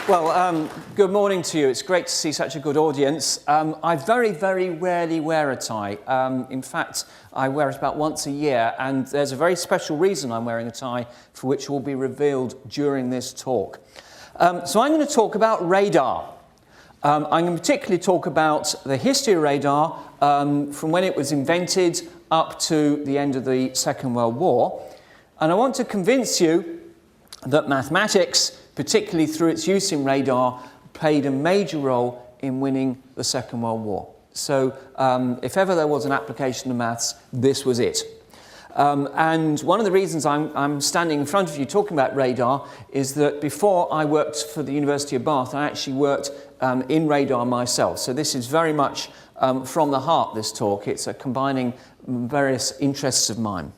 Well, good morning to you. It's great to see such a good audience. I very, very rarely wear a tie. In fact, I wear it about once a year, and there's a very special reason I'm wearing a tie, for which will be revealed during this talk. So I'm going to talk about radar. I'm going to particularly talk about the history of radar from when it was invented up to the end of the Second World War. And I want to convince you that mathematics, particularly through its use in radar, played a major role in winning the Second World War. So if ever there was an application of maths, this was it. And one of the reasons I'm standing in front of you talking about radar is that before I worked for the University of Bath, I actually worked in radar myself. So this is very much from the heart, this talk. It's combining various interests of mine.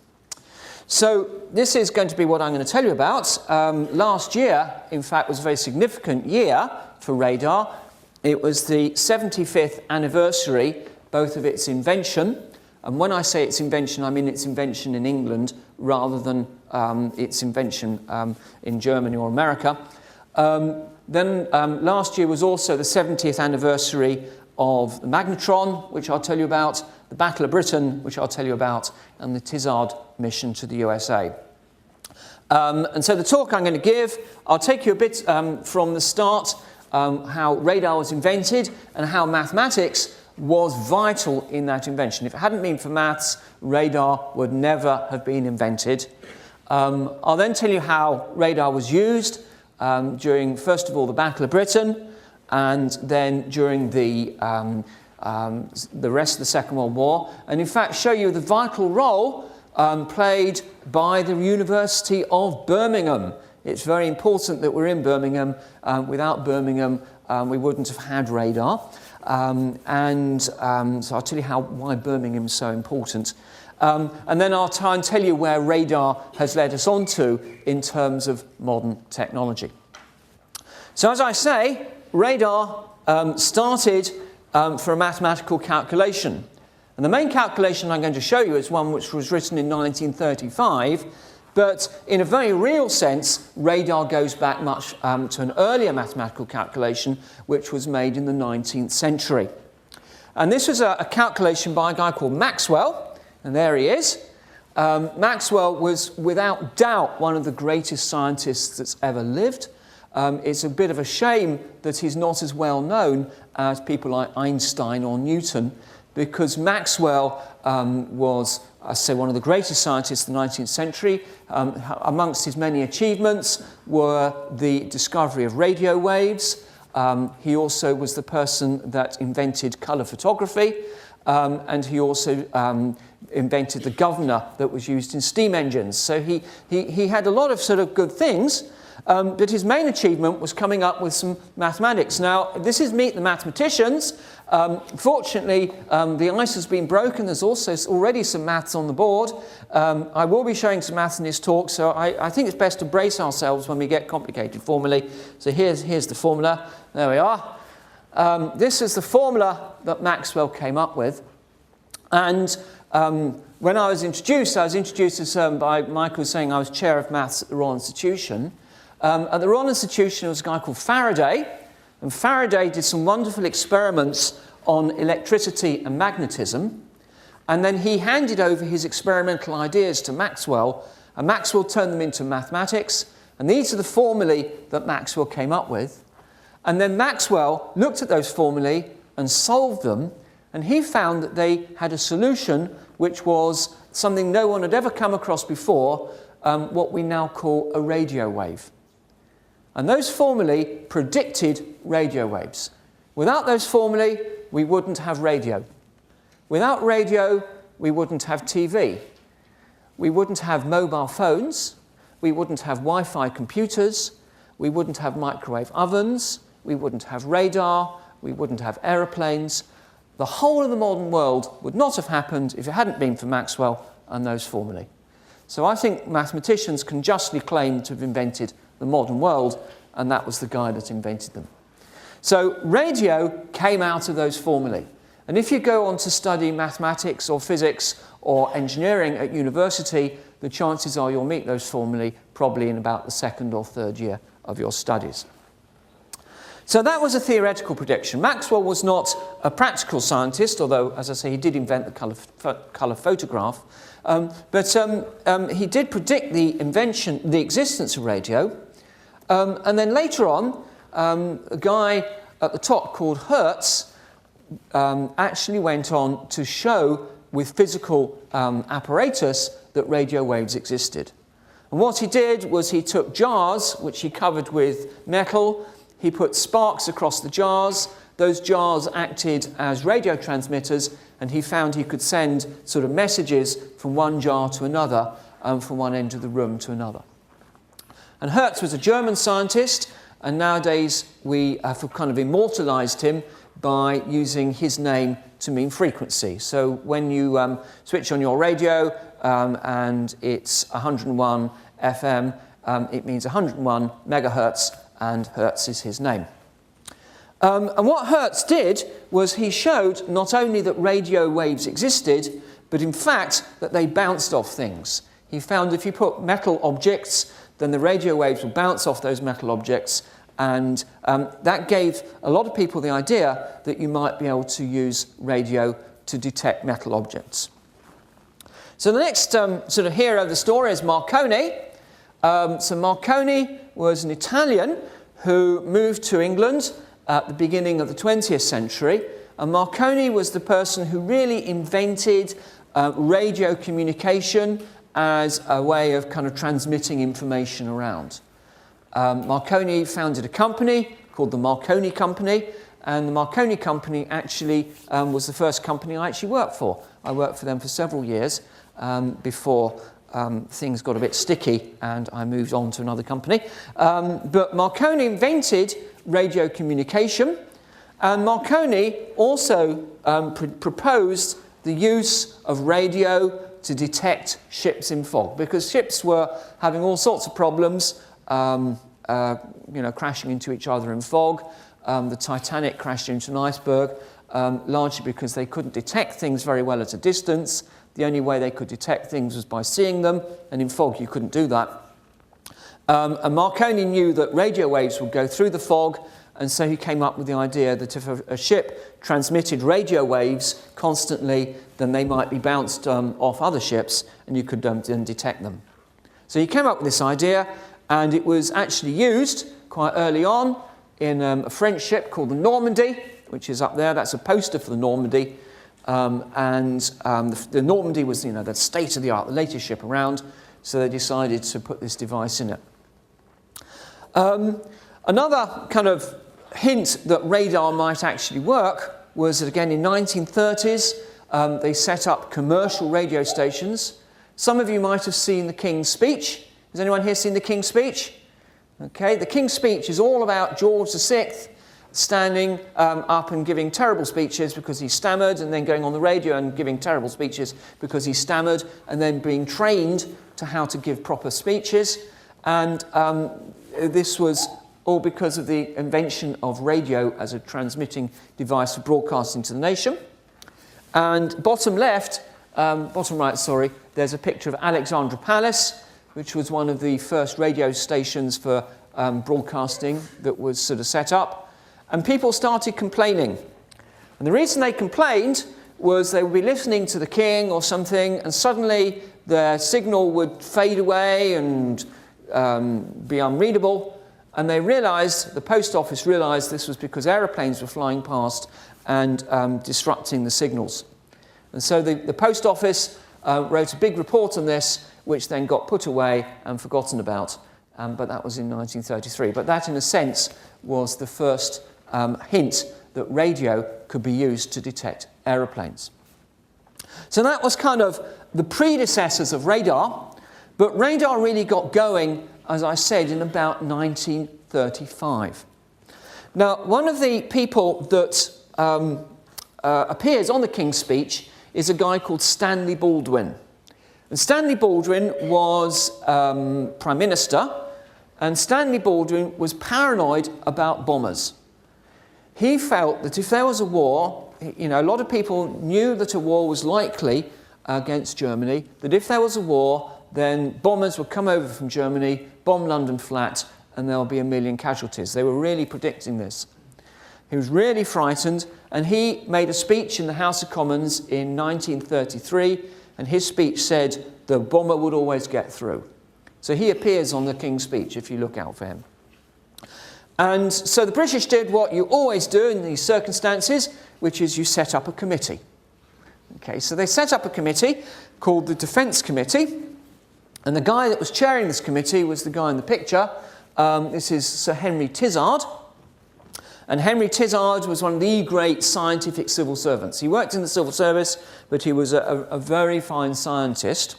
So this is going to be what I'm going to tell you about. Last year, in fact, was a very significant year for radar. It was the 75th anniversary, both of its invention, and when I say its invention, I mean its invention in England rather than its invention in Germany or America. Then last year was also the 70th anniversary of the magnetron, which I'll tell you about, the Battle of Britain, which I'll tell you about, and the Tizard mission to the USA. And so the talk I'm going to give, I'll take you a bit from the start, how radar was invented and how mathematics was vital in that invention. If it hadn't been for maths, radar would never have been invented. I'll then tell you how radar was used during, first of all, the Battle of Britain, and then during the rest of the Second World War, and in fact show you the vital role played by the University of Birmingham. It's very important that we're in Birmingham. Without Birmingham, we wouldn't have had radar. So I'll tell you why Birmingham is so important. And then I'll try and tell you where radar has led us on to in terms of modern technology. So as I say, radar started for a mathematical calculation. And the main calculation I'm going to show you is one which was written in 1935, but in a very real sense, radar goes back much to an earlier mathematical calculation which was made in the 19th century. And this was a calculation by a guy called Maxwell, and there he is. Maxwell was without doubt one of the greatest scientists that's ever lived. It's a bit of a shame that he's not as well known as people like Einstein or Newton, because Maxwell was, I say, one of the greatest scientists of the 19th century. Amongst his many achievements were the discovery of radio waves. He also was the person that invented colour photography, and he also invented the governor that was used in steam engines. So he had a lot of sort of good things. But his main achievement was coming up with some mathematics. Now, this is Meet the Mathematicians. Fortunately, the ice has been broken. There's also already some maths on the board. I will be showing some maths in this talk, so I think it's best to brace ourselves when we get complicated formulae. So here's the formula. There we are. This is the formula that Maxwell came up with. And when I was introduced by Michael saying I was chair of maths at the Royal Institution. At the Royal Institution, there was a guy called Faraday, and Faraday did some wonderful experiments on electricity and magnetism, and then he handed over his experimental ideas to Maxwell, and Maxwell turned them into mathematics, and these are the formulae that Maxwell came up with. And then Maxwell looked at those formulae and solved them, and he found that they had a solution which was something no one had ever come across before, what we now call a radio wave. And those formulae predicted radio waves. Without those formulae, we wouldn't have radio. Without radio, we wouldn't have TV. We wouldn't have mobile phones. We wouldn't have Wi-Fi computers. We wouldn't have microwave ovens. We wouldn't have radar. We wouldn't have aeroplanes. The whole of the modern world would not have happened if it hadn't been for Maxwell and those formulae. So I think mathematicians can justly claim to have invented the modern world, and that was the guy that invented them. So radio came out of those formulae. And if you go on to study mathematics or physics or engineering at university, the chances are you'll meet those formulae probably in about the second or third year of your studies. So that was a theoretical prediction. Maxwell was not a practical scientist, although, as I say, he did invent the colour photograph. But he did predict the existence of radio. And then later on, a guy at the top called Hertz actually went on to show with physical apparatus that radio waves existed. And what he did was he took jars, which he covered with metal. He put sparks across the jars. Those jars acted as radio transmitters, and he found he could send sort of messages from one jar to another, from one end of the room to another. And Hertz was a German scientist, and nowadays we have kind of immortalized him by using his name to mean frequency. So when you switch on your radio and it's 101 FM, it means 101 megahertz, and Hertz is his name. And what Hertz did was he showed not only that radio waves existed, but in fact that they bounced off things. He found if you put metal objects, then the radio waves will bounce off those metal objects, and that gave a lot of people the idea that you might be able to use radio to detect metal objects. So the next sort of hero of the story is Marconi. So Marconi was an Italian who moved to England at the beginning of the 20th century. And Marconi was the person who really invented radio communication as a way of kind of transmitting information around. Marconi founded a company called the Marconi Company, and the Marconi Company actually was the first company I actually worked for. I worked for them for several years before things got a bit sticky and I moved on to another company. But Marconi invented radio communication, and Marconi also proposed the use of radio to detect ships in fog, because ships were having all sorts of problems, crashing into each other in fog. The Titanic crashed into an iceberg, largely because they couldn't detect things very well at a distance. The only way they could detect things was by seeing them, and in fog you couldn't do that. And Marconi knew that radio waves would go through the fog, and so he came up with the idea that if a ship transmitted radio waves constantly, then they might be bounced off other ships, and you could then detect them. So he came up with this idea, and it was actually used quite early on in a French ship called the Normandy, which is up there. That's a poster for the Normandy. The Normandy was, the state-of-the-art, the latest ship around, so they decided to put this device in it. Another kind of hint that radar might actually work was that, again, in 1930s, they set up commercial radio stations. Some of you might have seen the King's Speech. Has anyone here seen the King's Speech? Okay, the King's Speech is all about George VI standing up and giving terrible speeches because he stammered, and then going on the radio and giving terrible speeches because he stammered, and then being trained to how to give proper speeches. And this was all because of the invention of radio as a transmitting device for broadcasting to the nation. And bottom right, there's a picture of Alexandra Palace, which was one of the first radio stations for broadcasting that was sort of set up. And people started complaining. And the reason they complained was they would be listening to the king or something, and suddenly their signal would fade away and be unreadable. And they realized, the post office realized, this was because aeroplanes were flying past and disrupting the signals. And so the post office wrote a big report on this, which then got put away and forgotten about. But that was in 1933. But that, in a sense, was the first hint that radio could be used to detect aeroplanes. So that was kind of the predecessors of radar. But radar really got going, as I said, in about 1935. Now, one of the people that appears on the King's Speech is a guy called Stanley Baldwin. And Stanley Baldwin was Prime Minister, and Stanley Baldwin was paranoid about bombers. He felt that if there was a war, a lot of people knew that a war was likely against Germany, that if there was a war, then bombers would come over from Germany, bomb London flat, and there'll be 1 million casualties. They were really predicting this. He was really frightened, and he made a speech in the House of Commons in 1933, and his speech said the bomber would always get through. So he appears on the King's Speech if you look out for him. And so the British did what you always do in these circumstances, which is you set up a committee. Okay, so they set up a committee called the Defence Committee, and the guy that was chairing this committee was the guy in the picture. This is Sir Henry Tizard. And Henry Tizard was one of the great scientific civil servants. He worked in the civil service, but he was a very fine scientist.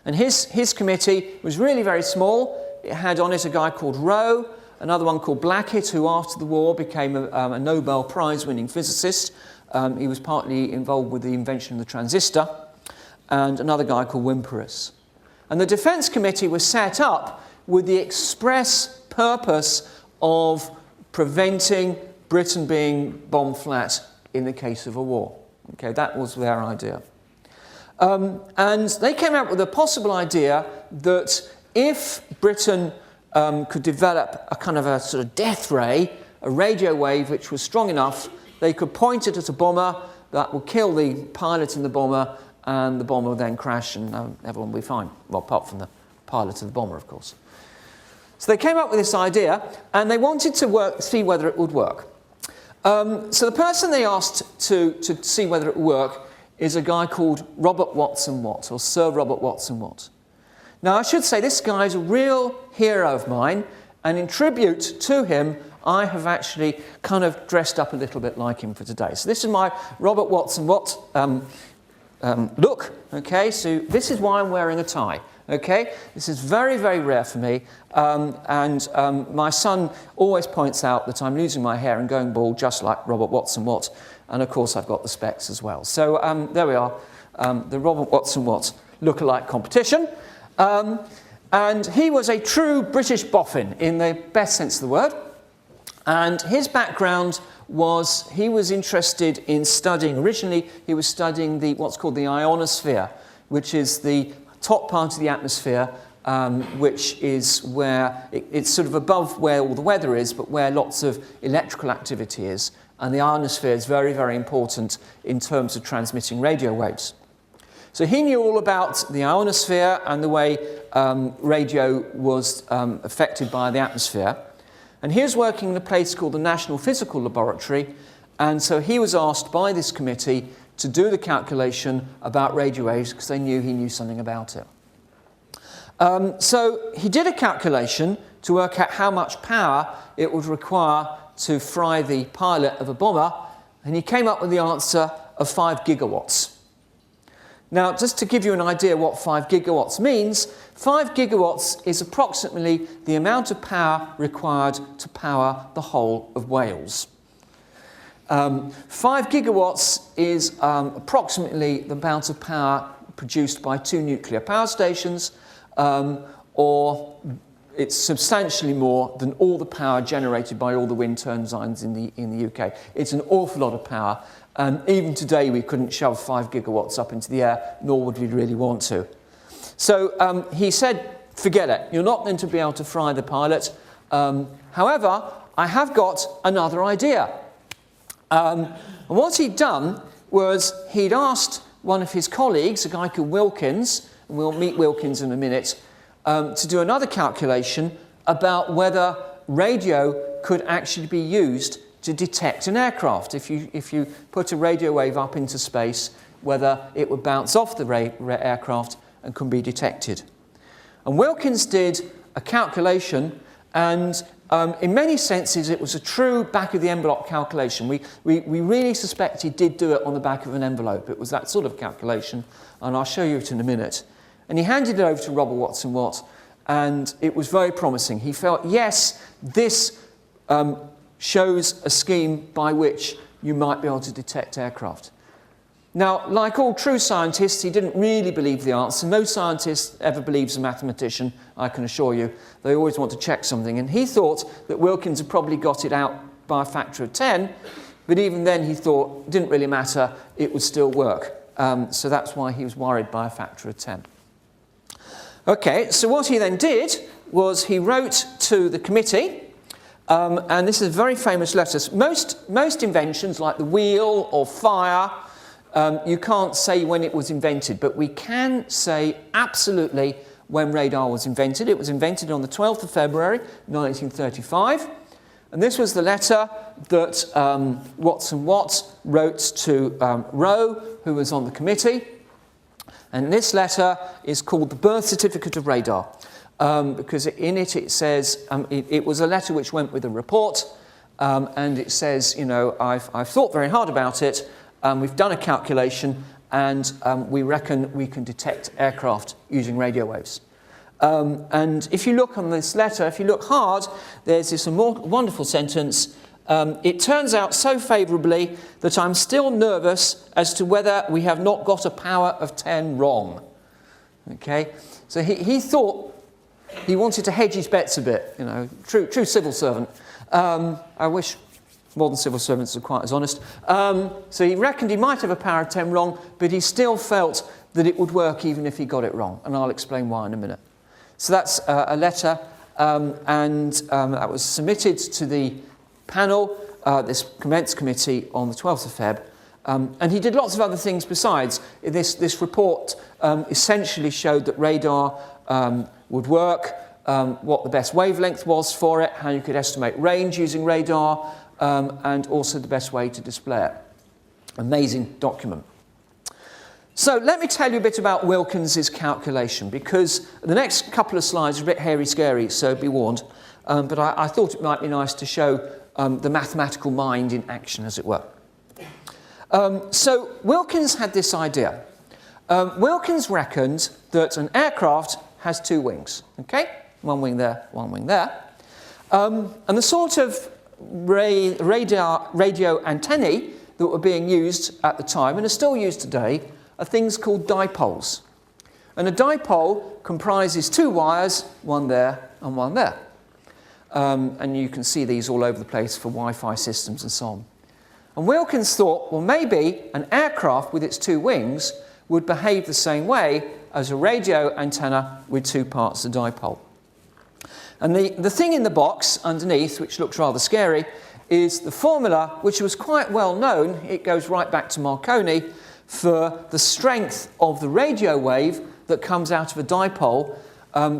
And his committee was really very small. It had on it a guy called Rowe, another one called Blackett, who after the war became a Nobel Prize-winning physicist. He was partly involved with the invention of the transistor, and another guy called Wimperis. And the Defence Committee was set up with the express purpose of preventing Britain being bomb flat in the case of a war. Okay, that was their idea. And they came up with a possible idea that if Britain could develop a kind of a sort of death ray, a radio wave which was strong enough, they could point it at a bomber that would kill the pilot and the bomber, and the bomber would then crash and everyone would be fine. Well, apart from the pilot and the bomber, of course. So they came up with this idea, and they wanted to see whether it would work. So the person they asked to see whether it would work is a guy called Robert Watson Watt, or Sir Robert Watson Watt. Now, I should say this guy is a real hero of mine, and in tribute to him, I have actually kind of dressed up a little bit like him for today. So this is my Robert Watson Watt look, okay? So this is why I'm wearing a tie, okay? This is very, very rare for me, and my son always points out that I'm losing my hair and going bald just like Robert Watson Watt, and of course I've got the specs as well. So there we are, the Robert Watson Watt look-alike competition. And he was a true British boffin in the best sense of the word. And his background was he was interested in studying, originally he was studying what's called the ionosphere, which is the top part of the atmosphere, which is where it's sort of above where all the weather is, but where lots of electrical activity is. And the ionosphere is very, very important in terms of transmitting radio waves. So he knew all about the ionosphere and the way radio was affected by the atmosphere. And he was working in a place called the National Physical Laboratory, and so he was asked by this committee to do the calculation about radio waves because they knew he knew something about it. So he did a calculation to work out how much power it would require to fry the pilot of a bomber, and he came up with the answer of 5 gigawatts. Now, just to give you an idea what 5 gigawatts means, 5 gigawatts is approximately the amount of power required to power the whole of Wales. 5 gigawatts is approximately the amount of power produced by 2 nuclear power stations, or it's substantially more than all the power generated by all the wind turbines in the UK. It's an awful lot of power. And even today, we couldn't shove 5 gigawatts up into the air, nor would we really want to. So he said, forget it. You're not going to be able to fry the pilot. However, I have got another idea. And what he'd done was he'd asked one of his colleagues, a guy called Wilkins, and we'll meet Wilkins in a minute, to do another calculation about whether radio could actually be used to detect an aircraft. If you put a radio wave up into space, whether it would bounce off the aircraft and can be detected. And Wilkins did a calculation, and in many senses it was a true back-of-the-envelope calculation. We really suspect he did do it on the back of an envelope. It was that sort of calculation, and I'll show you it in a minute. And he handed it over to Robert Watson Watt, and it was very promising. He felt, yes, this shows a scheme by which you might be able to detect aircraft. Now, like all true scientists, he didn't really believe the answer. No scientist ever believes a mathematician, I can assure you. They always want to check something. And he thought that Wilkins had probably got it out by a factor of 10, but even then he thought it didn't really matter, it would still work. So that's why he was worried by a factor of 10. Okay, so what he then did was he wrote to the committee, and this is a very famous letter. Most inventions, like the wheel or fire, you can't say when it was invented, but we can say absolutely when radar was invented. It was invented on the 12th of February 1935, and this was the letter that Watson Watt wrote to Rowe, who was on the committee. And this letter is called the Birth Certificate of Radar, because in it says, it was a letter which went with a report, and it says, you know, I've thought very hard about it, we've done a calculation, and we reckon we can detect aircraft using radio waves. And if you look on this letter, if you look hard, there's this wonderful sentence. It turns out so favourably that I'm still nervous as to whether we have not got a power of 10 wrong. Okay, so he thought he wanted to hedge his bets a bit, you know, true civil servant. I wish modern civil servants are quite as honest. So he reckoned he might have a power of 10 wrong, but he still felt that it would work even if he got it wrong, and I'll explain why in a minute. So that's a letter, and that was submitted to the panel, this commenced committee, on the 12th of Feb. And he did lots of other things besides. This report essentially showed that radar would work, what the best wavelength was for it, how you could estimate range using radar, and also the best way to display it. Amazing document. So let me tell you a bit about Wilkins's calculation, because the next couple of slides are a bit hairy-scary, so be warned. But I thought it might be nice to show the mathematical mind in action, as it were. So Wilkins had this idea. Wilkins reckoned that an aircraft has two wings, okay? One wing there, one wing there. And the sort of radio antennae that were being used at the time, and are still used today, are things called dipoles. And a dipole comprises two wires, one there and one there. And you can see these all over the place for Wi-Fi systems and so on. And Wilkins thought, well, maybe an aircraft with its two wings would behave the same way as a radio antenna with two parts of the dipole. And the thing in the box underneath, which looks rather scary, is the formula, which was quite well known. It goes right back to Marconi, for the strength of the radio wave that comes out of a dipole.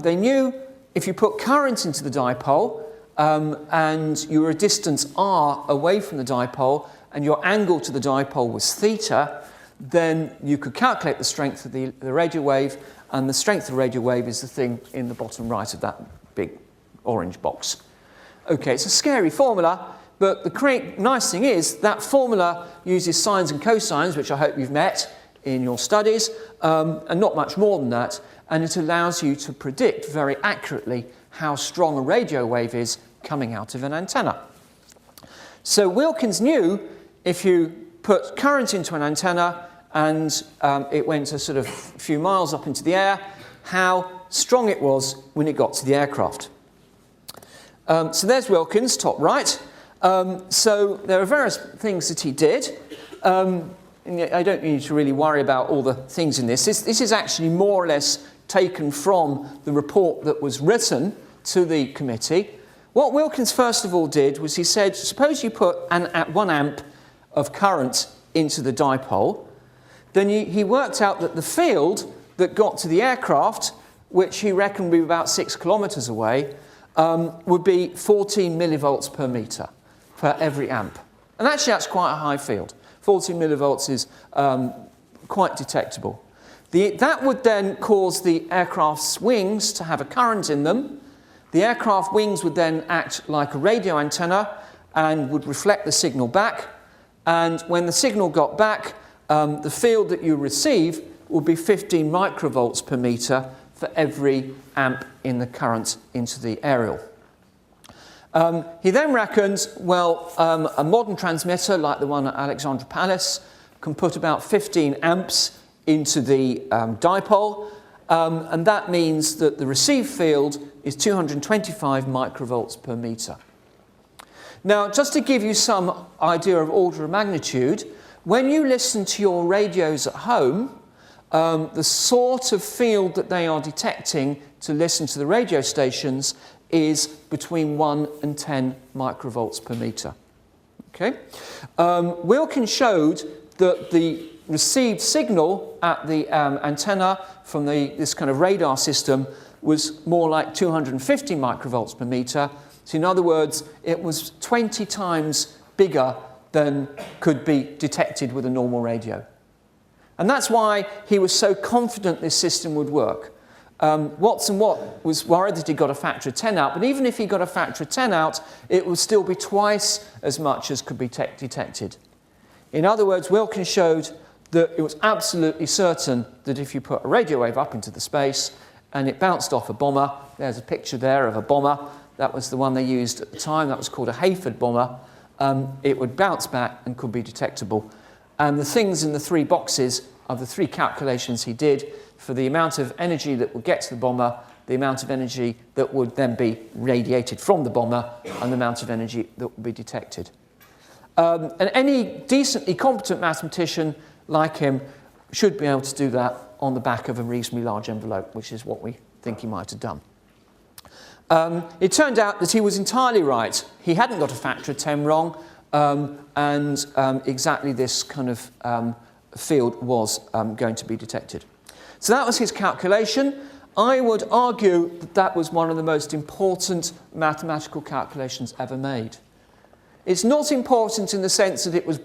They knew if you put current into the dipole and you were a distance r away from the dipole and your angle to the dipole was theta, then you could calculate the strength of the radio wave, and the strength of the radio wave is the thing in the bottom right of that big orange box. Okay, it's a scary formula, but the great nice thing is that formula uses sines and cosines, which I hope you've met in your studies, and not much more than that, and it allows you to predict very accurately how strong a radio wave is coming out of an antenna. So Wilkins knew if you put current into an antenna and it went a sort of few miles up into the air, how strong it was when it got to the aircraft. So there's Wilkins, top right. So there are various things that he did. I don't need to really worry about all the things in this. This is actually more or less taken from the report that was written to the committee. What Wilkins first of all did was he said, suppose you put 1 amp of current into the dipole, then he worked out that the field that got to the aircraft, which he reckoned would be about 6 kilometres away, would be 14 millivolts per metre for every amp. And actually that's quite a high field. 14 millivolts is quite detectable. That would then cause the aircraft's wings to have a current in them. The aircraft wings would then act like a radio antenna and would reflect the signal back. And when the signal got back, the field that you receive would be 15 microvolts per metre for every amp in the current into the aerial. He then reckons, well, a modern transmitter like the one at Alexandra Palace can put about 15 amps into the dipole, and that means that the received field is 225 microvolts per metre. Now, just to give you some idea of order of magnitude, when you listen to your radios at home, the sort of field that they are detecting to listen to the radio stations is between 1 and 10 microvolts per meter. Okay? Wilkins showed that the received signal at the antenna from this kind of radar system was more like 250 microvolts per meter. So in other words, it was 20 times bigger than could be detected with a normal radio. And that's why he was so confident this system would work. Watson Watt was worried that he got a factor of 10 out, but even if he got a factor of 10 out, it would still be twice as much as could be detected. In other words, Wilkins showed that it was absolutely certain that if you put a radio wave up into the space and it bounced off a bomber, there's a picture there of a bomber, that was the one they used at the time, that was called a Hayford bomber, it would bounce back and could be detectable. And the things in the 3 boxes are the 3 calculations he did for the amount of energy that would get to the bomber, the amount of energy that would then be radiated from the bomber, and the amount of energy that would be detected. And any decently competent mathematician like him should be able to do that on the back of a reasonably large envelope, which is what we think he might have done. It turned out that he was entirely right. He hadn't got a factor of 10 wrong, and exactly this kind of field was going to be detected. So that was his calculation. I would argue that that was one of the most important mathematical calculations ever made. It's not important in the sense that it was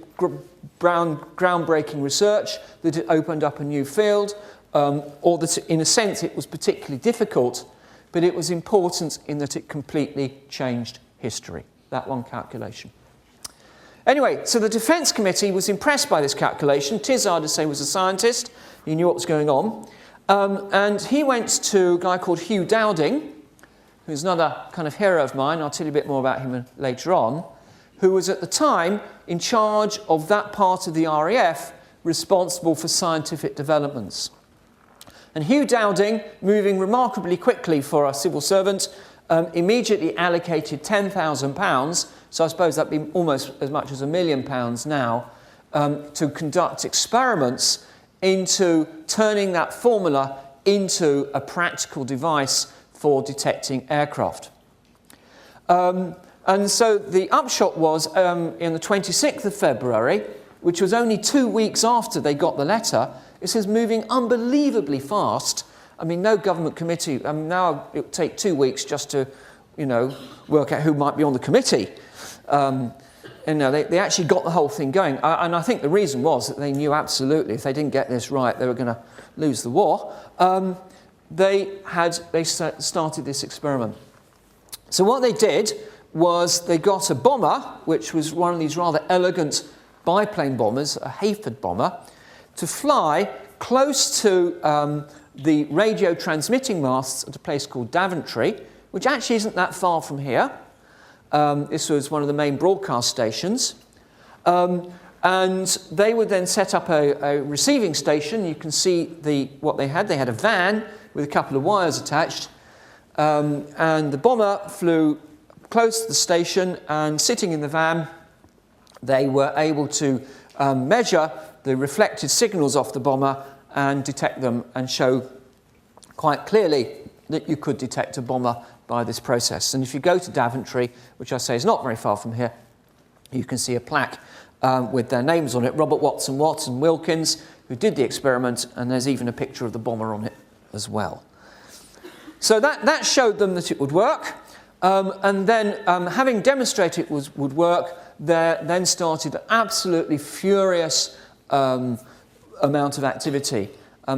groundbreaking research, that it opened up a new field, or that in a sense it was particularly difficult, but it was important in that it completely changed history, that one calculation. Anyway, so the Defence Committee was impressed by this calculation. Tizard, I say, was a scientist. He knew what was going on. And he went to a guy called Hugh Dowding, who's another kind of hero of mine. I'll tell you a bit more about him later on, who was at the time in charge of that part of the RAF responsible for scientific developments. And Hugh Dowding, moving remarkably quickly for a civil servant, immediately allocated £10,000, so I suppose that'd be almost as much as £1 million now, to conduct experiments into turning that formula into a practical device for detecting aircraft. And so the upshot was, in the 26th of February, which was only 2 weeks after they got the letter, it says moving unbelievably fast. I mean, no government committee, now it would take 2 weeks just to, work out who might be on the committee. They actually got the whole thing going. And I think the reason was that they knew absolutely if they didn't get this right, they were going to lose the war. They started this experiment. So what they did was they got a bomber, which was one of these rather elegant biplane bombers, a Hayford bomber, to fly close to the radio transmitting masts at a place called Daventry, which actually isn't that far from here. This was one of the main broadcast stations. And they would then set up a receiving station. You can see what they had. They had a van with a couple of wires attached. And the bomber flew close to the station, and sitting in the van, they were able to measure the reflected signals off the bomber and detect them and show quite clearly that you could detect a bomber by this process. And if you go to Daventry, which I say is not very far from here, you can see a plaque with their names on it, Robert Watson Watt and Wilkins, who did the experiment, and there's even a picture of the bomber on it as well. So that showed them that it would work. And then, having demonstrated it would work, there then started an absolutely furious amount of activity.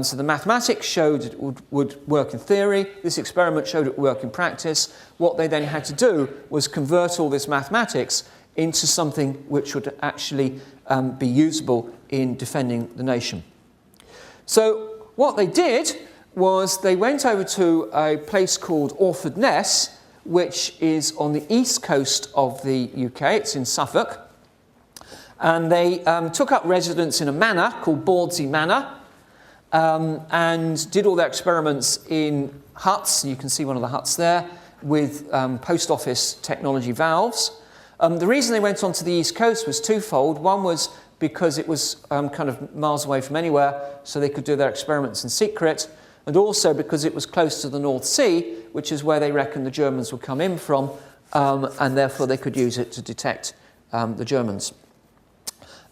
So the mathematics showed it would work in theory. This experiment showed it would work in practice. What they then had to do was convert all this mathematics into something which would actually be usable in defending the nation. So what they did was they went over to a place called Orford Ness, which is on the east coast of the UK. It's in Suffolk. And they took up residence in a manor called Bordsey Manor, and did all their experiments in huts. You can see one of the huts there with post office technology valves. The reason they went onto the east coast was twofold. One was because it was kind of miles away from anywhere, so they could do their experiments in secret, and also because it was close to the North Sea, which is where they reckoned the Germans would come in from, and therefore they could use it to detect the Germans.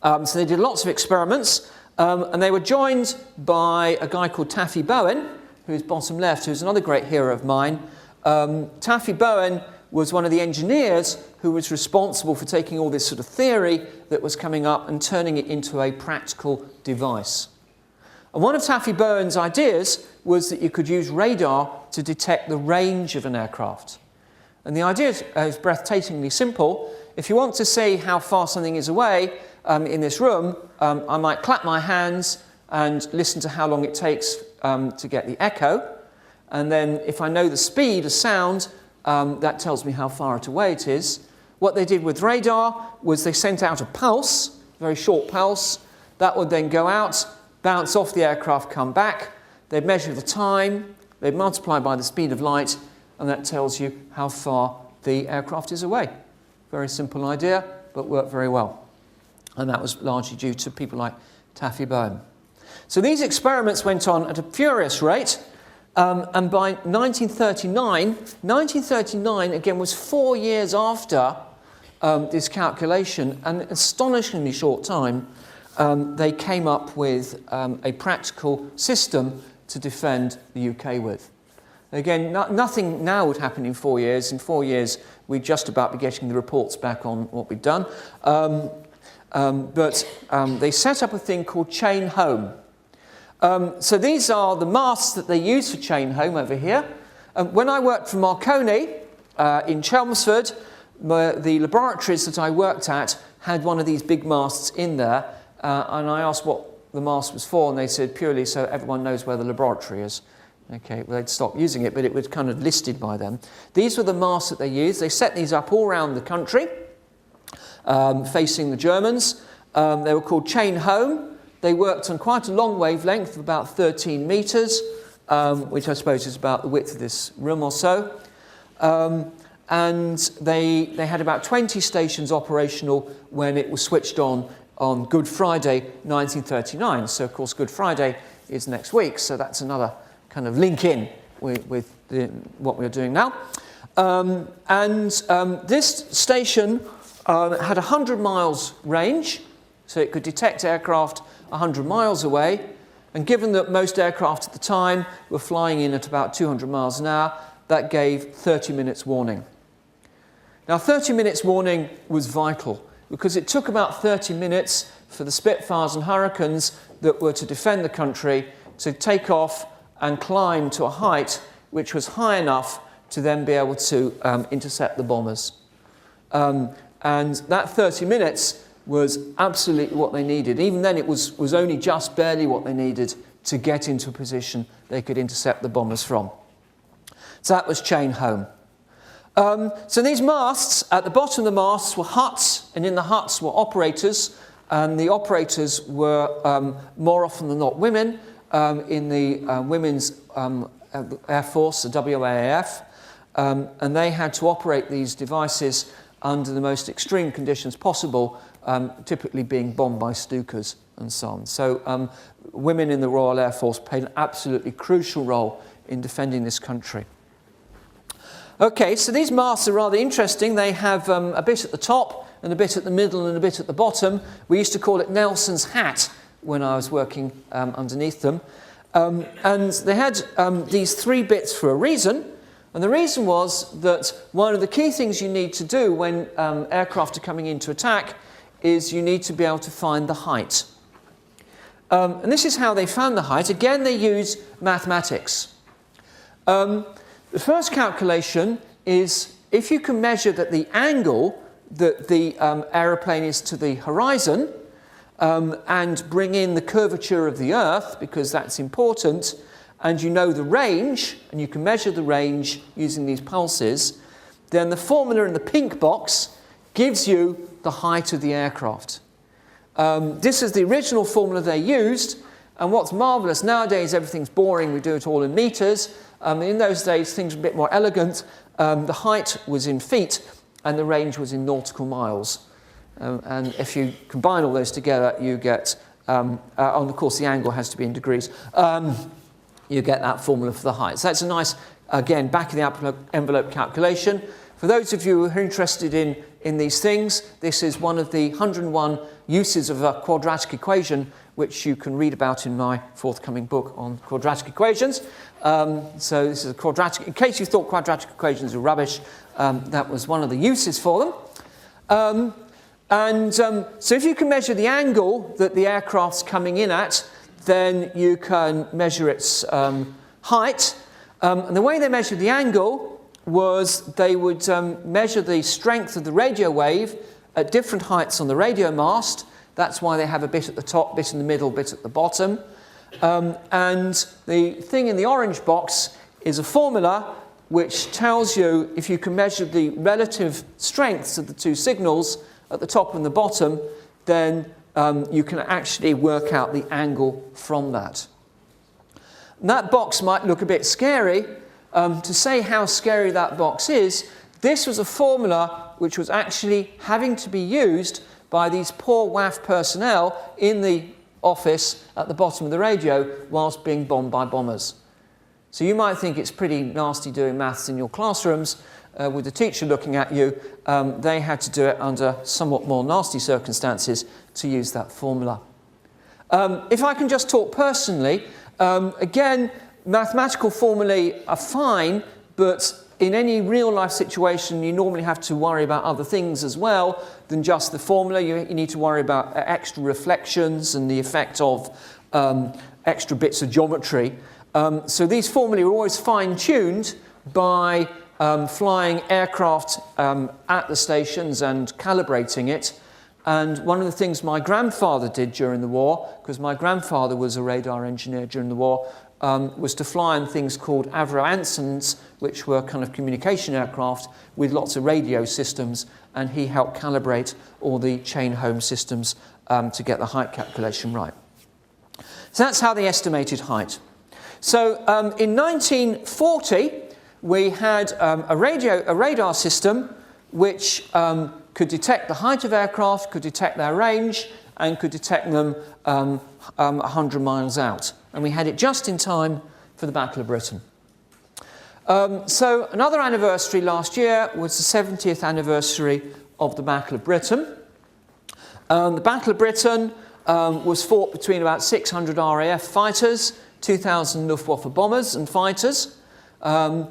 So they did lots of experiments, and they were joined by a guy called Taffy Bowen, who's bottom left, who's another great hero of mine. Taffy Bowen was one of the engineers who was responsible for taking all this sort of theory that was coming up and turning it into a practical device. And one of Taffy Bowen's ideas was that you could use radar to detect the range of an aircraft. And the idea is breathtakingly simple. If you want to see how far something is away in this room, I might clap my hands and listen to how long it takes to get the echo. And then if I know the speed of sound, that tells me how far away it is. What they did with radar was they sent out a pulse, a very short pulse. That would then go out, bounce off the aircraft, come back. They'd measure the time, they'd multiply by the speed of light, and that tells you how far the aircraft is away. Very simple idea, but worked very well. And that was largely due to people like Taffy Bowen. So these experiments went on at a furious rate. And by 1939 again was 4 years after this calculation, and an astonishingly short time, they came up with a practical system to defend the UK with. Again, nothing now would happen in 4 years. In 4 years, we'd just about be getting the reports back on what we'd done. But they set up a thing called chain home. So these are the masts that they use for chain home over here. When I worked for Marconi in Chelmsford, the laboratories that I worked at had one of these big masts in there, and I asked what the mast was for, and they said purely so everyone knows where the laboratory is. Okay, well, they'd stopped using it, but it was kind of listed by them. These were the masts that they used. They set these up all around the country, facing the Germans. They were called chain home. They worked on quite a long wavelength of about 13 metres, which I suppose is about the width of this room or so. And they had about 20 stations operational when it was switched on Good Friday 1939. So, of course, Good Friday is next week, so that's another kind of link in with what we're doing now. This station had 100 miles range, so it could detect aircraft 100 miles away, and given that most aircraft at the time were flying in at about 200 miles an hour, that gave 30 minutes warning. Now 30 minutes warning was vital because it took about 30 minutes for the Spitfires and Hurricanes that were to defend the country to take off and climb to a height which was high enough to then be able to intercept the bombers. And that 30 minutes was absolutely what they needed. Even then, it was only just barely what they needed to get into a position they could intercept the bombers from. So that was chain home. So these masts, at the bottom of the masts were huts, and in the huts were operators, and the operators were more often than not women in the Women's Air Force, the WAAF, and they had to operate these devices under the most extreme conditions possible, typically being bombed by Stukas and so on. So women in the Royal Air Force played an absolutely crucial role in defending this country. Okay, so these masts are rather interesting. They have a bit at the top and a bit at the middle and a bit at the bottom. We used to call it Nelson's hat when I was working underneath them. And they had these 3 bits for a reason. And the reason was that one of the key things you need to do when aircraft are coming into attack is you need to be able to find the height. And this is how they found the height. Again, they use mathematics. The first calculation is if you can measure that the angle that the aeroplane is to the horizon and bring in the curvature of the Earth, because that's important, and you know the range, and you can measure the range using these pulses, then the formula in the pink box gives you the height of the aircraft. This is the original formula they used, and what's marvellous, nowadays everything's boring, we do it all in metres. In those days things were a bit more elegant. The height was in feet and the range was in nautical miles. And if you combine all those together, you get, and of course the angle has to be in degrees, you get that formula for the height. So that's a nice, again, back of the envelope calculation. For those of you who are interested in these things, this is one of the 101 uses of a quadratic equation, which you can read about in my forthcoming book on quadratic equations. So this is a quadratic, in case you thought quadratic equations were rubbish, that was one of the uses for them. So if you can measure the angle that the aircraft's coming in at, then you can measure its height. And the way they measured the angle was they would measure the strength of the radio wave at different heights on the radio mast. That's why they have a bit at the top, bit in the middle, bit at the bottom. And the thing in the orange box is a formula which tells you if you can measure the relative strengths of the two signals at the top and the bottom, then you can actually work out the angle from that. And that box might look a bit scary. To say how scary that box is, this was a formula which was actually having to be used by these poor WAF personnel in the office at the bottom of the radio whilst being bombed by bombers. So you might think it's pretty nasty doing maths in your classrooms with the teacher looking at you. They had to do it under somewhat more nasty circumstances to use that formula. If I can just talk personally, again, mathematical formulae are fine, but in any real-life situation, you normally have to worry about other things as well than just the formula. You need to worry about extra reflections and the effect of extra bits of geometry. So these formulae are always fine-tuned by flying aircraft at the stations and calibrating it. And one of the things my grandfather did during the war, because my grandfather was a radar engineer during the war, was to fly in things called Avro Ansons, which were kind of communication aircraft with lots of radio systems, and he helped calibrate all the chain home systems to get the height calculation right. So that's how they estimated height. So in 1940, we had a radar system which could detect the height of aircraft, could detect their range, and could detect them 100 miles out. And we had it just in time for the Battle of Britain. So another anniversary last year was the 70th anniversary of the Battle of Britain. The Battle of Britain was fought between about 600 RAF fighters, 2,000 Luftwaffe bombers and fighters. It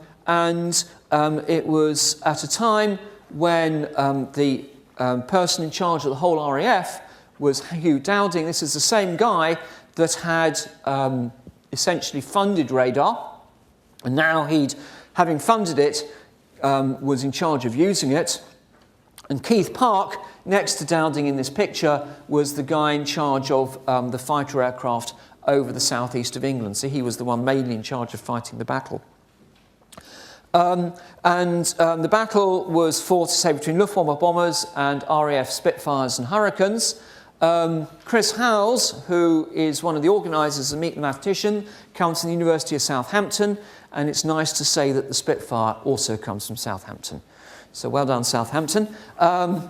was at a time when the person in charge of the whole RAF was Hugh Dowding. This is the same guy that had essentially funded radar, and now having funded it, was in charge of using it. And Keith Park, next to Dowding in this picture, was the guy in charge of the fighter aircraft over the southeast of England. So he was the one mainly in charge of fighting the battle. The battle was fought, say, between Luftwaffe bombers and RAF Spitfires and Hurricanes. Chris Howells, who is one of the organisers of Meet the Mathematicians, comes from the University of Southampton, and it's nice to say that the Spitfire also comes from Southampton. So well done, Southampton. And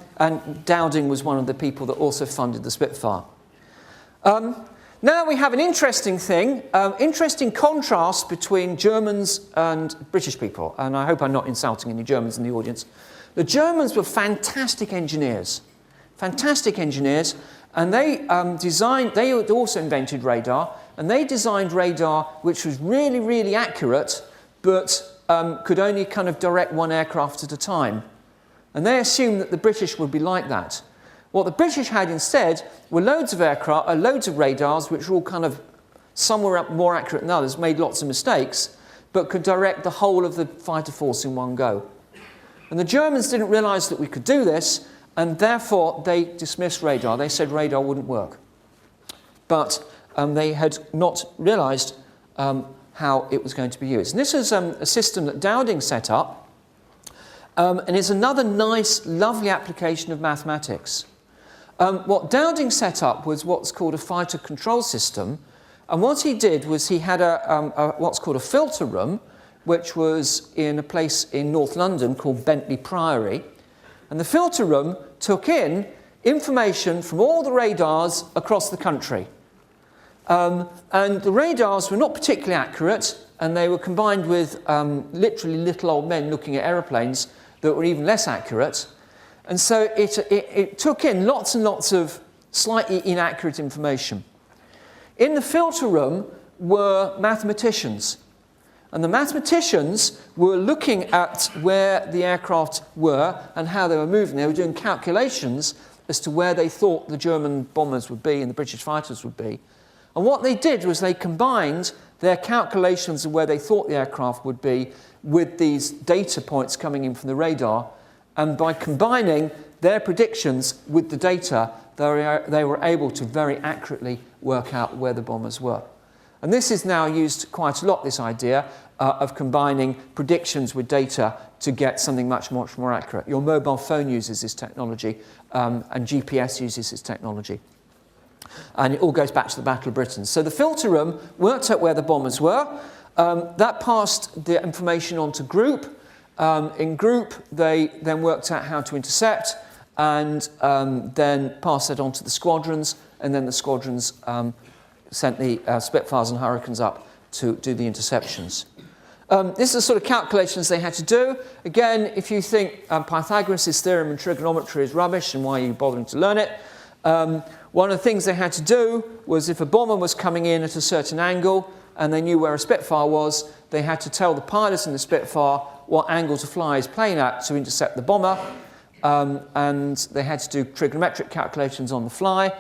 Dowding was one of the people that also funded the Spitfire. Now we have an interesting thing, interesting contrast between Germans and British people, and I hope I'm not insulting any Germans in the audience. The Germans were fantastic engineers, and they also invented radar, and they designed radar which was really, really accurate, but could only kind of direct one aircraft at a time. And they assumed that the British would be like that. What the British had instead were loads of radars which were all kind of, some were more accurate than others, made lots of mistakes, but could direct the whole of the fighter force in one go. And the Germans didn't realise that we could do this, and therefore they dismissed radar. They said radar wouldn't work. But they had not realised how it was going to be used. And this is a system that Dowding set up, and it's another nice, lovely application of mathematics. What Dowding set up was what's called a fighter control system, and what he did was he had what's called a filter room, which was in a place in North London called Bentley Priory, and the filter room took in information from all the radars across the country. And the radars were not particularly accurate, and they were combined with literally little old men looking at aeroplanes that were even less accurate. And so it took in lots and lots of slightly inaccurate information. In the filter room were mathematicians. And the mathematicians were looking at where the aircraft were and how they were moving. They were doing calculations as to where they thought the German bombers would be and the British fighters would be. And what they did was they combined their calculations of where they thought the aircraft would be with these data points coming in from the radar. And by combining their predictions with the data, they were able to very accurately work out where the bombers were. And this is now used quite a lot, this idea of combining predictions with data to get something much more accurate. Your mobile phone uses this technology, and GPS uses this technology. And it all goes back to the Battle of Britain. So the filter room worked out where the bombers were. That passed the information on to group. In group, they then worked out how to intercept and then passed that on to the squadrons. And then the squadrons sent the Spitfires and Hurricanes up to do the interceptions. This is the sort of calculations they had to do. Again, if you think Pythagoras' theorem in trigonometry is rubbish and why are you bothering to learn it, one of the things they had to do was if a bomber was coming in at a certain angle and they knew where a Spitfire was, they had to tell the pilots in the Spitfire what angle to fly his plane at to intercept the bomber. And they had to do trigonometric calculations on the fly.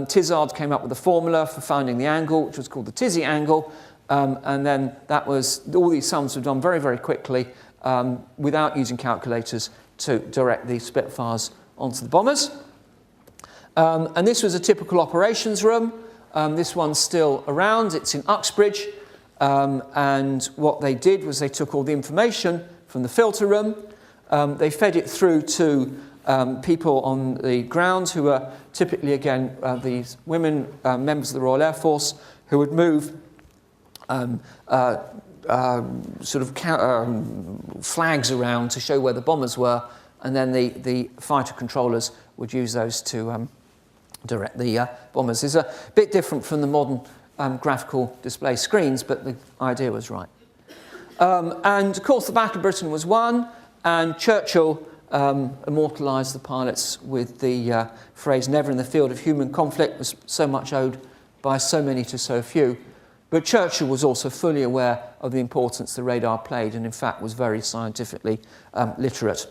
Tizard came up with a formula for finding the angle, which was called the Tizzy angle. And then that was, all these sums were done very, very quickly without using calculators to direct the Spitfires onto the bombers. And this was a typical operations room. This one's still around. It's in Uxbridge. And what they did was they took all the information from the filter room. They fed it through to people on the ground who were typically, again, these women, members of the Royal Air Force, who would move flags around to show where the bombers were, and then the fighter controllers would use those to direct the bombers. It's a bit different from the modern graphical display screens, but the idea was right. And of course the Battle of Britain was won, and Churchill immortalised the pilots with the phrase, "Never in the field of human conflict was so much owed by so many to so few." But Churchill was also fully aware of the importance the radar played, and in fact was very scientifically literate.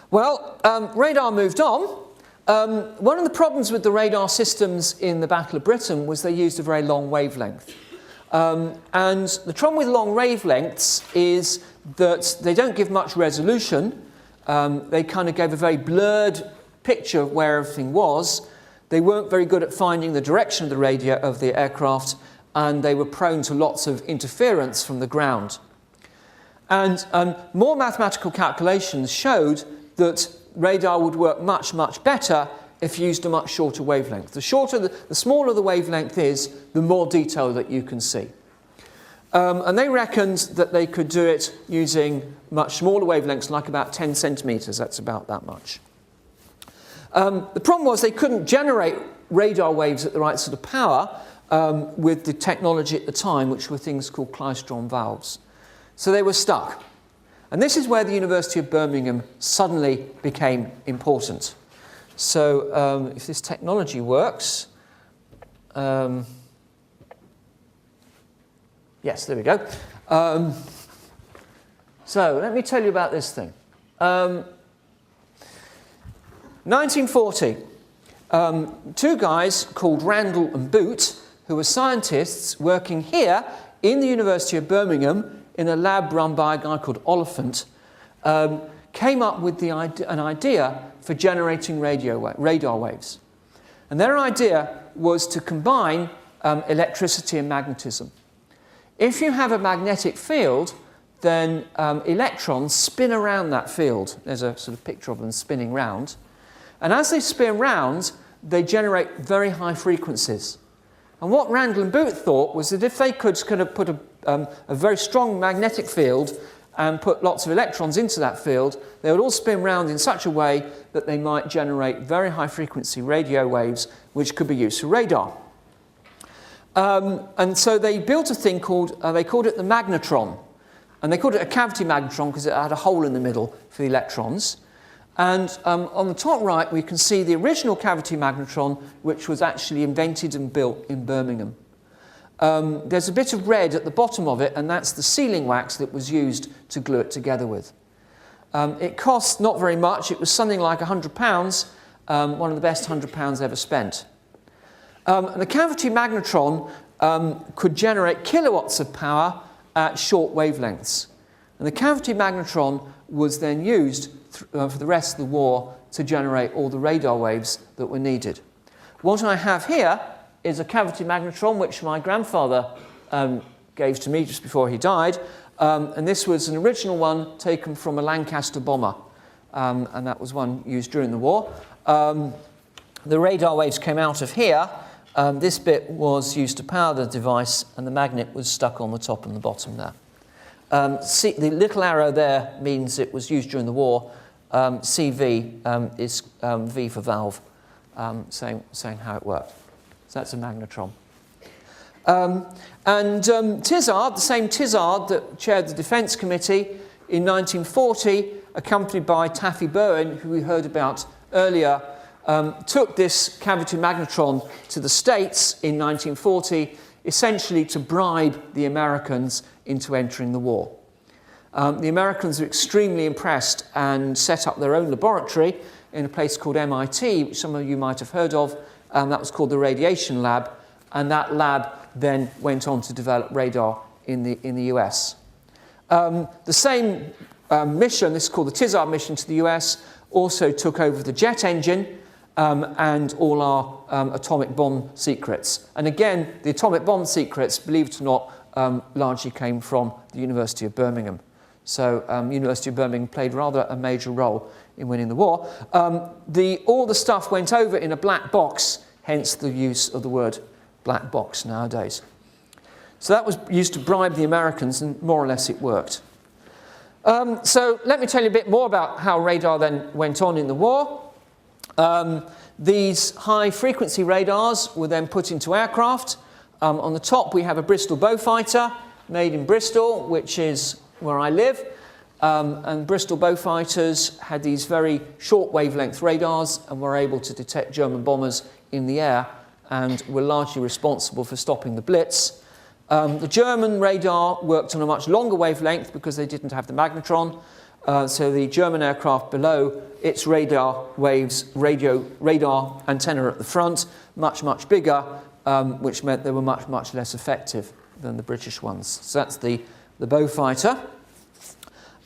Well, radar moved on. One of the problems with the radar systems in the Battle of Britain was they used a very long wavelength. And the trouble with long wavelengths is that they don't give much resolution. They kind of gave a very blurred picture of where everything was. They weren't very good at finding the direction of the radio of the aircraft, and they were prone to lots of interference from the ground. And more mathematical calculations showed that radar would work much, much better if used a much shorter wavelength. The smaller the wavelength is, the more detail that you can see. And they reckoned that they could do it using much smaller wavelengths, like about 10 centimetres. That's about that much. The problem was they couldn't generate radar waves at the right sort of power with the technology at the time, which were things called klystron valves. So they were stuck. And this is where the University of Birmingham suddenly became important. So if this technology works, yes, there we go. So let me tell you about this thing. 1940, two guys called Randall and Boot, who were scientists working here in the University of Birmingham in a lab run by a guy called Oliphant, came up with an idea for generating radar waves. And their idea was to combine electricity and magnetism. If you have a magnetic field, then electrons spin around that field. There's a sort of picture of them spinning round. And as they spin round, they generate very high frequencies. And what Randall and Boot thought was that if they could kind of put a very strong magnetic field and put lots of electrons into that field, they would all spin round in such a way that they might generate very high frequency radio waves which could be used for radar. And so they built a thing called, they called it the magnetron. And they called it a cavity magnetron because it had a hole in the middle for the electrons. And on the top right, we can see the original cavity magnetron, which was actually invented and built in Birmingham. There's a bit of red at the bottom of it, and that's the sealing wax that was used to glue it together with. It cost not very much. It was something like £100, one of the best £100 ever spent. The cavity magnetron could generate kilowatts of power at short wavelengths. And the cavity magnetron was then used for the rest of the war to generate all the radar waves that were needed. What I have here is a cavity magnetron which my grandfather gave to me just before he died. And this was an original one taken from a Lancaster bomber. And that was one used during the war. The radar waves came out of here. This bit was used to power the device, and the magnet was stuck on the top and the bottom there. See, the little arrow there means it was used during the war. CV is V for valve, saying how it worked. So that's a magnetron. Tizard, the same Tizard that chaired the Defence Committee in 1940, accompanied by Taffy Bowen, who we heard about earlier, took this cavity magnetron to the States in 1940, essentially to bribe the Americans into entering the war. The Americans were extremely impressed and set up their own laboratory in a place called MIT, which some of you might have heard of. That was called the Radiation Lab, and that lab then went on to develop radar in the US. The same mission, this is called the Tizard mission to the US, also took over the jet engine and all our atomic bomb secrets. And again, the atomic bomb secrets, believe it or not, largely came from the University of Birmingham. So University of Birmingham played rather a major role in winning the war. All the stuff went over in a black box, hence the use of the word black box nowadays. So that was used to bribe the Americans, and more or less it worked. So let me tell you a bit more about how radar then went on in the war. These high-frequency radars were then put into aircraft. On the top, we have a Bristol Beaufighter made in Bristol, which is where I live. And Bristol Beaufighters had these very short wavelength radars and were able to detect German bombers in the air and were largely responsible for stopping the Blitz. The German radar worked on a much longer wavelength because they didn't have the magnetron. So the German aircraft below, its radar waves, radar antenna at the front, much, much bigger, which meant they were much, much less effective than the British ones. So that's the Beaufighter.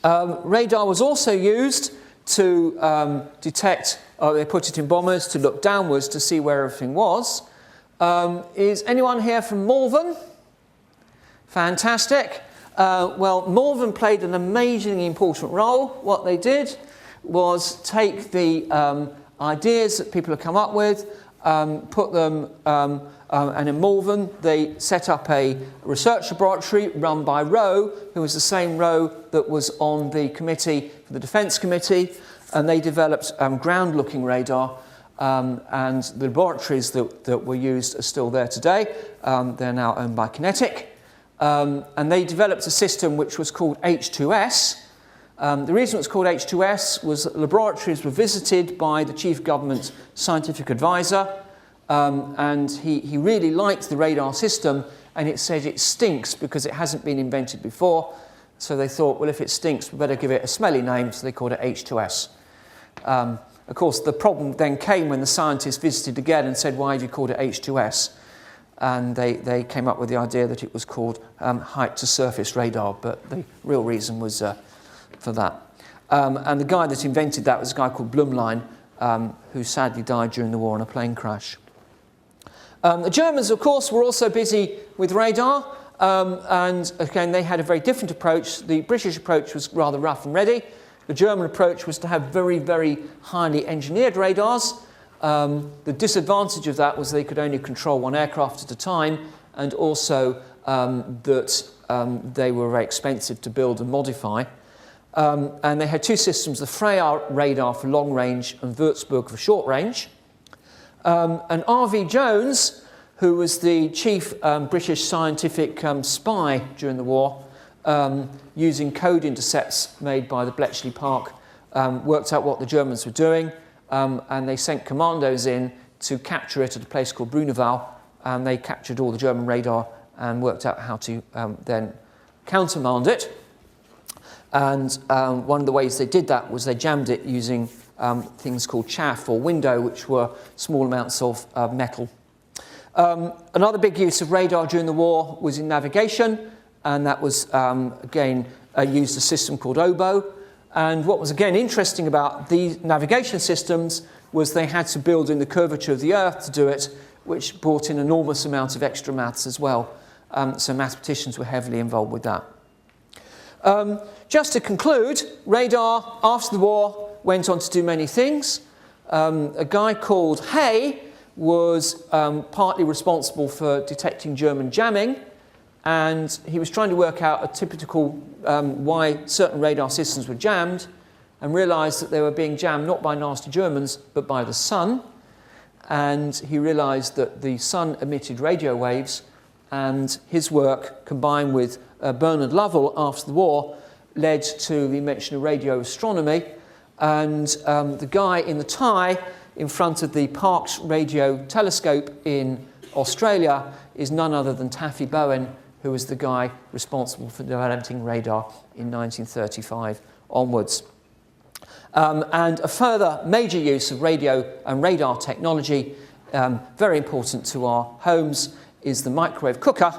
Radar was also used to detect, they put it in bombers to look downwards to see where everything was. Is anyone here from Malvern? Fantastic. Well, Malvern played an amazingly important role. What they did was take the ideas that people have come up with, put them, and in Malvern they set up a research laboratory run by Rowe, who was the same Rowe that was on the committee for the Defence Committee, and they developed ground-looking radar, and the laboratories that were used are still there today. They're now owned by Kinetic. And they developed a system which was called H2S. The reason it was called H2S was that laboratories were visited by the chief government scientific advisor, and he really liked the radar system, and it said it stinks because it hasn't been invented before. So they thought, well, if it stinks, we better give it a smelly name, so they called it H2S. Of course, the problem then came when the scientists visited again and said, why have you called it H2S? And they came up with the idea that it was called height-to-surface radar, but the real reason was for that. And the guy that invented that was a guy called Blumlein, who sadly died during the war in a plane crash. The Germans, of course, were also busy with radar, and again, they had a very different approach. The British approach was rather rough and ready. The German approach was to have very, very highly engineered radars. The disadvantage of that was they could only control one aircraft at a time, and also that they were very expensive to build and modify. And they had two systems, the Freyr radar for long range and Würzburg for short range. And R.V. Jones, who was the chief British scientific spy during the war, using code intercepts made by the Bletchley Park, worked out what the Germans were doing, and they sent commandos in to capture it at a place called Bruneval, and they captured all the German radar and worked out how to then countermand it. And one of the ways they did that was they jammed it using things called chaff or window, which were small amounts of metal. Another big use of radar during the war was in navigation, and that was, again, used a system called oboe. And what was, again, interesting about these navigation systems was they had to build in the curvature of the Earth to do it, which brought in enormous amounts of extra maths as well. So mathematicians were heavily involved with that. Just to conclude, radar, after the war, went on to do many things. A guy called Hay was partly responsible for detecting German jamming, and he was trying to work out a typical why certain radar systems were jammed, and realised that they were being jammed not by nasty Germans, but by the sun. And he realised that the sun emitted radio waves, and his work, combined with Bernard Lovell after the war, led to the invention of radio astronomy. And the guy in the tie in front of the Parkes radio telescope in Australia is none other than Taffy Bowen, who was the guy responsible for developing radar in 1935 onwards. And a further major use of radio and radar technology, very important to our homes, is the microwave cooker.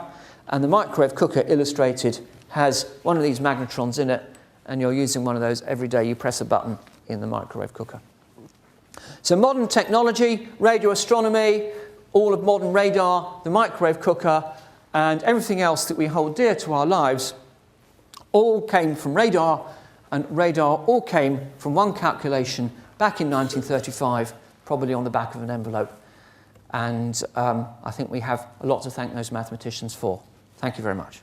And the microwave cooker, illustrated, has one of these magnetrons in it, and you're using one of those every day. You press a button in the microwave cooker. So modern technology, radio astronomy, all of modern radar, the microwave cooker, and everything else that we hold dear to our lives all came from radar, and radar all came from one calculation back in 1935, probably on the back of an envelope. And I think we have a lot to thank those mathematicians for. Thank you very much.